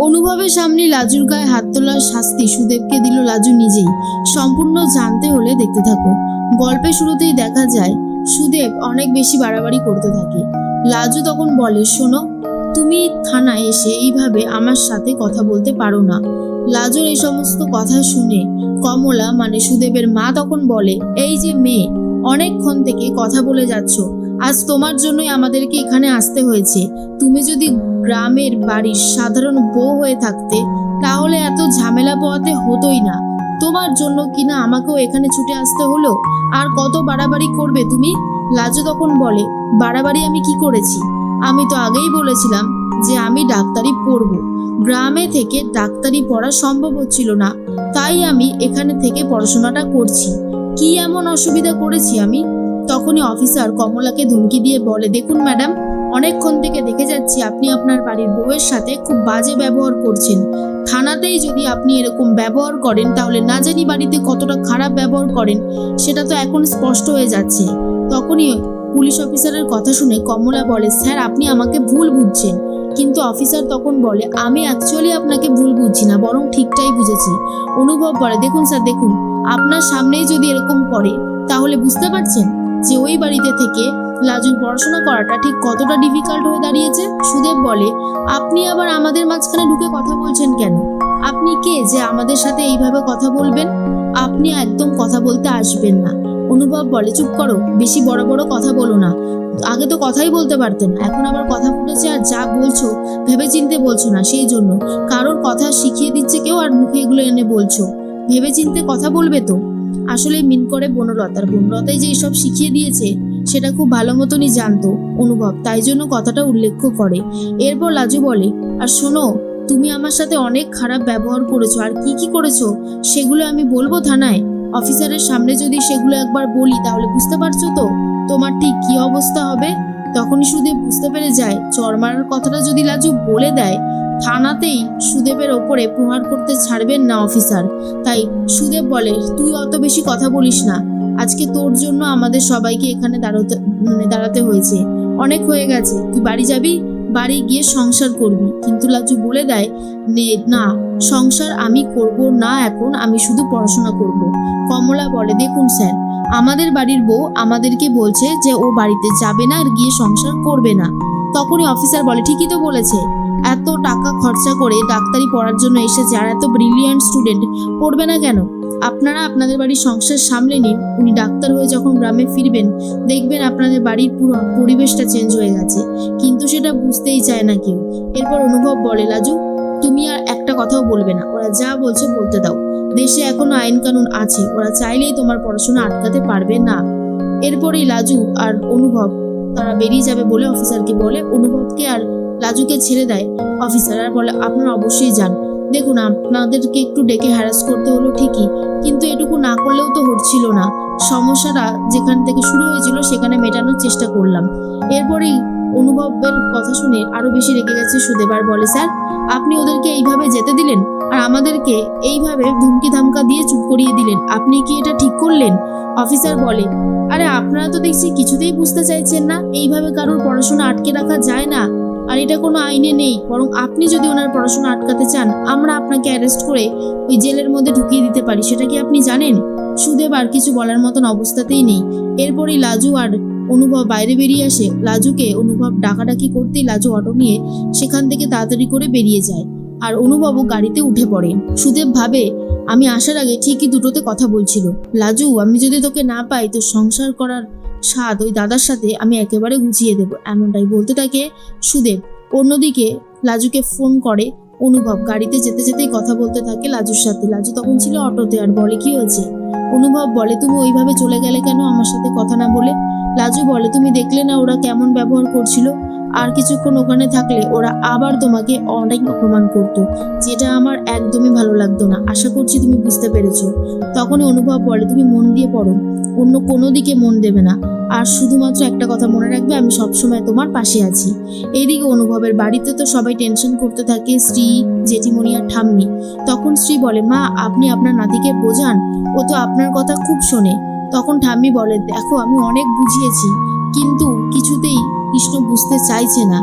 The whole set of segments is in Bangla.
অনুভবের সামনে লাজুর গায়ে হাত তোলার শাস্তি সুদেবকে দিল লাজু নিজেই। সম্পূর্ণ জানতে হলে দেখতে থাকো। গল্পের শুরুতেই দেখা যায় সুদেব অনেক বেশি বাড়াবাড়ি করতে থাকে। লাজু তখন বলে, শোনো, তুমি থানায় এসে এইভাবে আমার সাথে কথা বলতে পারো না। লাজুর এই সমস্ত কথা শুনে কমলা মানে সুদেবের মা তখন বলে, এই যে মেয়ে, অনেকক্ষণ থেকে কথা বলে যাচ্ছ, আজ তোমার জন্যই আমাদেরকে এখানে আসতে হয়েছে। তুমি যদি গ্রামের বাড়ির সাধারণ বউ হয়ে থাকতে তাহলে এত ঝামেলা পোহাতে হতোই না। তোমার জন্য কিনা আমাকেও এখানে ছুটে আসতে হলো। আর কত বাড়াবাড়ি করবে তুমি? লাজু তখন বলে, বাড়াবাড়ি আমি কি করেছি? আমি তো আগেই বলেছিলাম যে আমি ডাক্তারি পড়বো। গ্রামে থেকে ডাক্তারি পড়া সম্ভব হচ্ছিল না, তাই আমি এখানে থেকে পড়াশোনাটা করছি। কি এমন অসুবিধা করেছি আমি? তখনই অফিসার কমলাকে ধমকি দিয়ে বলে, দেখুন ম্যাডাম, অনেকক্ষণ থেকে দেখে যাচ্ছি আপনি আপনার বাড়ির বউয়ের সাথে খুব বাজে ব্যবহার করছেন। থানাতেই যদি আপনি এরকম ব্যবহার করেন তাহলে না জানি বাড়িতে কতটা খারাপ ব্যবহার করেন সেটা তো এখন স্পষ্ট হয়ে যাচ্ছে। তখনই পুলিশ অফিসারের কথা শুনে কমলা বলে, স্যার আপনি আমাকে ভুল বুঝছেন। কিন্তু অফিসার তখন বলে, আমি অ্যাকচুয়ালি আপনাকে ভুল বুঝছি না, বরং ঠিকটাই বুঝেছি। অনুভব বলে, দেখুন স্যার, দেখুন, আপনার সামনেই যদি এরকম করে তাহলে বুঝতে পারছেন যে ওই বাড়িতে থেকে লাজুর পড়াশোনা করাটা ঠিক কতটা ডিফিকাল্ট হয়ে দাঁড়িয়েছে। সুদেব বলে, আপনি আবার আমাদের মাঝখানে ঢুকে কথা বলছেন কেন? আপনি কে যে আমাদের সাথে এইভাবে কথা বলবেন? আপনি একদম কথা বলতে আসবেন না। অনুভব বলে, চুপ করো, বেশি বড় বড় কথা বলো না। আগে তো কথাই বলতে পারতেন, এখন আবার কথা ফুটেছে আর যা বলছো ভেবে চিনতে বলছো না, সেই জন্য কারোর কথা শিখিয়ে দিচ্ছে কেউ আর মুখে এগুলো এনে বলছো। ভেবে চিনতে কথা বলবে তো। আসলে মিন করে বনলতাই যে এসব শিখিয়ে দিয়েছে সেটা খুব ভালো মতনই জানতো অনুভব, তাই জন্য কথাটা উল্লেখ করে। এরপর লাজু বলে, আর শোনো, তুমি আমার সাথে অনেক খারাপ ব্যবহার করেছো, আর কি কি করেছো সেগুলো আমি বলবো থানায়। অফিসারের সামনে যদি সেগুলো একবার বলি তাহলে বুঝতে পারছো তো তোমার ঠিক কি অবস্থা হবে। তখনই সুদেব বুঝতে পেরে যায় চর মারার কথাটা যদি লাজু বলে দেয় থানাতেই সুদেবের ওপরে প্রহার করতে ছাড়বেন না অফিসার। তাই সুদেব বলে, তুই অত বেশি কথা বলিস না, আজকে তোর জন্য আমাদের সবাইকে এখানে দাঁড়াতে হয়েছে, অনেক হয়ে গেছে, তুই বাড়ি যাবি, বাড়ি গিয়ে সংসার করবি। কিন্তু লাজু বলে দেয়, না, সংসার আমি করব না, এখন আমি শুধু পড়াশোনা করব। কমলা বলে, দেখুন স্যার, আমাদের বাড়ির বউ আমাদেরকে বলছে যে ও বাড়িতে যাবে না আর গিয়ে সংসার করবে না। তখনই অফিসার বলে, ঠিকই তো বলেছে, এত টাকা খরচা করে ডাক্তারি পড়ার জন্য এসেছে, আর এত ব্রিলিয়ান্ট স্টুডেন্ট, পড়বে না কেন? আপনারা আপনাদের বাড়ির সংসার সামলে নিন, উনি ডাক্তার হয়ে যখন গ্রামে ফিরবেন দেখবেন আপনাদের বাড়ির পুরো পরিবেশটা চেঞ্জ হয়ে গেছে। কিন্তু সেটা বুঝতেই চায় না কেউ। এরপর অনুভব বলে, লাজু তুমি আর একটা কথাও বলবে না, ওরা যা বলছে বলতে দাও, দেশে এখনো আইন কানুন আছে, ওরা চাইলেই তোমার পড়াশোনা আটকাতে পারবে না। এরপরেই লাজু আর অনুভব তারা বেরিয়ে যাবে বলে অফিসারকে বলে, অনুভবকে আর লাজুকে ছেড়ে দেয় অফিসার আর বলে, আপনারা অবশ্যই যান। দেখুন, আপনাদেরকে একটু ডেকে হ্যারাস করতে হলো ঠিকই, কিন্তু এটুকু না করলেও তো হচ্ছিল না। সমস্যাটা যেখান থেকে শুরু হয়েছিল সেখানে মেটানোর চেষ্টা করলাম। এরপরেই অনুভবের কথা শুনে আরো বেশি রেগে গেছে সুদেব আর বলে, স্যার আপনি ওদেরকে এইভাবে যেতে দিলেন আর আমাদেরকে এইভাবে ধমকি ধামকা দিয়ে চুপ করিয়ে দিলেন, আপনি কি এটা ঠিক করলেন? অফিসার বলে, আরে আপনারা তো দেখছি কিছুতেই বুঝতে চাইছেন না, এইভাবে কারোর পড়াশোনা আটকে রাখা যায় না, আর এটা কোনো আইনে নেই। বরং আপনি যদি ওনার পড়াশোনা আটকাতে চান আমরা আপনাকে অ্যারেস্ট করে ওই জেলের মধ্যে ঢুকিয়ে দিতে পারি, সেটা কি আপনি জানেন? সুদেব আর কিছু বলার মতন অবস্থাতেই নেই। এরপরই লাজু আর অনুভব বাইরে বেরিয়ে আসে। লাজুকে অনুভব ডাকাডাকি করতেই লাজু অটো নিয়ে সেখান থেকে তাড়াতাড়ি করে বেরিয়ে যায় আর অনুভবও গাড়িতে উঠে পড়ে। সুদেব ভাবে, আমি আসার আগে ঠিকই দুটোতে কথা বলছিল, লাজু আমি যদি তোকে না পাই তো সংসার করার স্বাদ ওই দাদার সাথে আমি একেবারে গুছিয়ে দেবো, এমনটাই বলতে থাকে সুদেব। অন্যদিকে লাজুকে ফোন করে অনুভব, গাড়িতে যেতে যেতেই কথা বলতে থাকে লাজুর সাথে। লাজু তখন ছিল অটোতে আর বলে, কি হয়েছে? অনুভব বলে, তুমি ওইভাবে চলে গেলে কেন আমার সাথে কথা না বলে? লাজু বলে, তুমি দেখলে না ওরা কেমন ব্যবহার করছিল, আর কিছুক্ষণ ওখানে থাকলে ওরা আবার তোমাকে অনেক অপমান করতো, যেটা আমার একদমই ভালো লাগতো না, আশা করছি তুমি বুঝতে পেরেছো। তখনই অনুভব বলে, তুমি মন দিয়ে পড়ো, অন্য কোনো দিকে মন দেবে না, আর শুধুমাত্র একটা কথা মনে রাখবে, আমি সবসময় তোমার পাশে আছি। এইদিকে অনুভবের বাড়িতে তো সবাই টেনশন করতে থাকে, স্ত্রী, জেঠিমণি আর ঠাম্মি। তখন স্ত্রী বলে, মা আপনি আপনার নাতিকে বোঝান, ও তো আপনার কথা খুব শোনে। তখন ঠাম্মি বলে, দেখো আমি অনেক বুঝিয়েছি কিন্তু কিছুতেই কৃষ্ণ বুঝতে চাইছে না।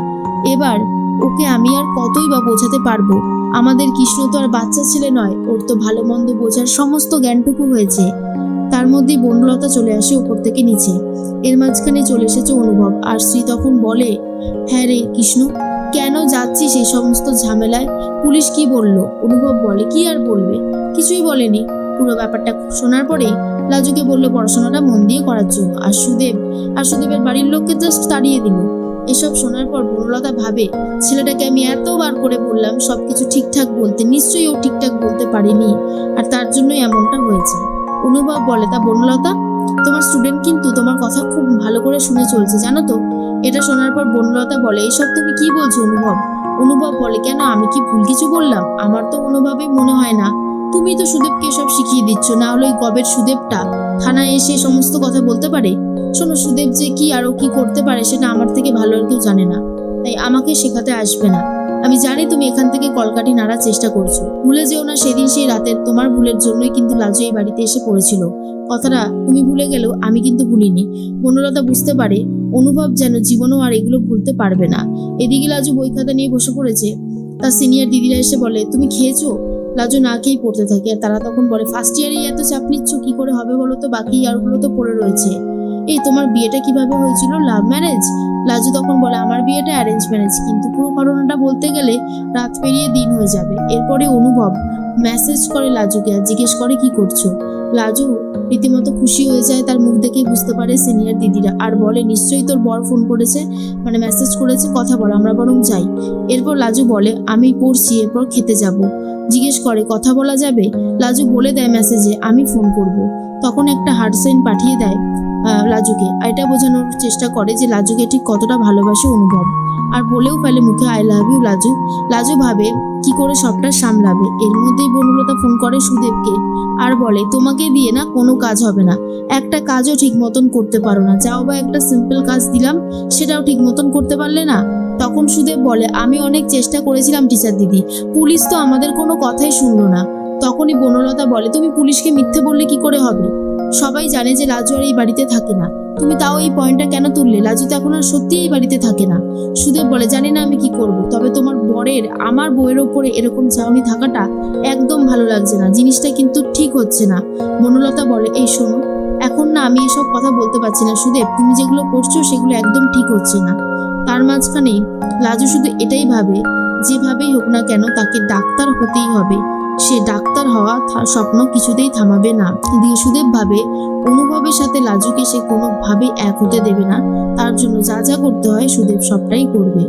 এবার ওকে আমি আর কতই বা বোঝাতে পারবো। আমাদের কৃষ্ণ তো আর বাচ্চা ছেলে নয়, ওর তো ভালো মন্দ বোঝার সমস্ত জ্ঞানটুকু হয়েছে। তার মধ্যেই বনলতা চলে আসে উপর থেকে নিচে। এর মাঝখানে চলে এসেছে অনুভব, আর শ্রী তখন বলে, হ্যাঁ রে কৃষ্ণ, কেন যাচ্ছিস এই সমস্ত ঝামেলায়? পুলিশ কি বললো? অনুভব বলে, কি আর বলবে, কিছুই বলেনি। পুরো ব্যাপারটা শোনার পরে লাজুকে বললো পড়াশোনাটা মন দিয়ে করার জন্য, আর সুদেবের বাড়ির লোককে জাস্ট তাড়িয়ে দিল। এসব শোনার পর বনলতা ভাবে, ছেলেটাকে আমি এতবার করে বললাম সবকিছু ঠিকঠাক বলতে, নিশ্চয়ই ও ঠিকঠাক বলতে পারেনি, আর তার জন্যই এমনটা হয়েছে। অনুভব বলে, তা বনলতা, তোমার স্টুডেন্ট কিন্তু তোমার কথা খুব ভালো করে শুনে চলছে, জানো তো? এটা শোনার পর বনলতা বলে, এইসব তুমি কি বলছো অনুভব? অনুভব বলে, কেন, আমি কি ভুল কিছু বললাম? আমার তো কোনোভাবেই মনে হয় না। তুমি তো সুদেবকে সব শিখিয়ে দিচ্ছ, না হলে ওই গবের সুদেবটা থানায় এসে সমস্ত কথা বলতে পারে? শোনো, সুদেব যে কি আরো কি করতে পারে সেটা আমার থেকে ভালো আর কেউ জানে না, তাই আমাকে শেখাতে আসবে না। আমি জানি তুমি এখান থেকে কলকাঠি নাড়ার চেষ্টা করছো। ভুলে যেও না, সেদিন সেই রাতের তোমার ভুলের জন্যই কিন্তু লাজু এই বাড়িতে এসে পড়েছিল। কথাটা তুমি ভুলে গেলেও আমি কিন্তু ভুলিনি। বনলতা বুঝতে পারে অনুভব যেন জীবনও আর এগুলো ভুলতে পারবে না। এদিকে লাজু বই খাতা নিয়ে বসে পড়েছে। তার সিনিয়র দিদিরা এসে বলে, তুমি খেয়েছো? লাজু না খেয়েই পড়তে থাকে, আর তারা তখন বলে, ফার্স্ট ইয়ারেই এত চাপ নিচ্ছ, কি করে হবে বলো তো? বাকি ইয়ারগুলো তো পড়ে রয়েছে। এই তোমার বিয়েটা কিভাবে হয়েছিল? Love marriage? লাজু তখন বলে, আমার বিয়েটা অ্যারেঞ্জ ম্যারেজ, কিন্তু পুরো ঘটনাটা বলতে গেলে রাত পেরিয়ে দিন হয়ে যাবে। এরপরে অনুভব মেসেজ করে লাজুকে আর জিজ্ঞেস করে, কি করছো? লাজু রীতিমতো খুশি হয়ে যায়, তার মুখ দেখে বুঝতে পারে সিনিয়র দিদিরা, আর বলে, নিশ্চয়ই তোর বর ফোন করেছে, মানে মেসেজ করেছে, কথা বল, আমরা বরং যাই। এরপর লাজু বলে, আমি পড়ছি, এরপর খেতে যাব। জিজ্ঞেস করে, কথা বলা যাবে? লাজু বলে দেয় মেসেজে, আমি ফোন করব। তখন একটা হার্ট সাইন পাঠিয়ে দেয় লাজুকে, এটা বোঝানোর চেষ্টা করে যে লাজুকে ঠিক কতটা ভালোবাসে অনুভব, আর বলেও ফেলে মুখে, আই লাভ ইউ লাজু। লাজু ভাবে কি করে সবটা সামলাবে। এর মধ্যেই বনলতা ফোন করে সুদেবকে আর বলে, তোমাকে দিয়ে না কোনো কাজ হবে না, একটা কাজও ঠিক মতন করতে পারো না, যাও বা একটা সিম্পল কাজ দিলাম সেটাও ঠিক মতন করতে পারলে না। তখন সুদেব বলে, আমি অনেক চেষ্টা করেছিলাম টিচার দিদি, পুলিশ তো আমাদের কোনো কথাই শুনলো না। তখনই বনলতা বলে, তুমি পুলিশকে মিথ্যে বললে কি করে হবে? সবাই জানে যে লাজু আর এই বাড়িতে থাকে না, তুমি তাও এই পয়েন্টটা কেন তুললে? লাজু তো এখন আর সত্যি এই বাড়িতে থাকে না। সুদেব বলে, জানি না আমি কি করব, তবে তোমার বরের আমার বউয়ের ওপরে এরকম চাউনি থাকাটা একদম ভালো লাগছে না, জিনিসটা কিন্তু ঠিক হচ্ছে না। বনলতা বলে, এই শোনো, এখন না আমি এসব কথা বলতে পারছি না সুদেব, তুমি যেগুলো করছো সেগুলো একদম ঠিক হচ্ছে না। তার মাঝখানেই লাজু শুধু এটাই ভাবে, যেভাবেই হোক না কেন তাকে ডাক্তার হতেই হবে, সে ডাক্তার হওয়া স্বপ্ন কিছুতেই থামাবে না। এদিকে সুদেব ভাবে অনুভবের সাথে লাজুকে সে কোনোভাবেই এক হতে দেবে না, তার জন্য যা যা করতে হয় সুদেব সবটাই করবে।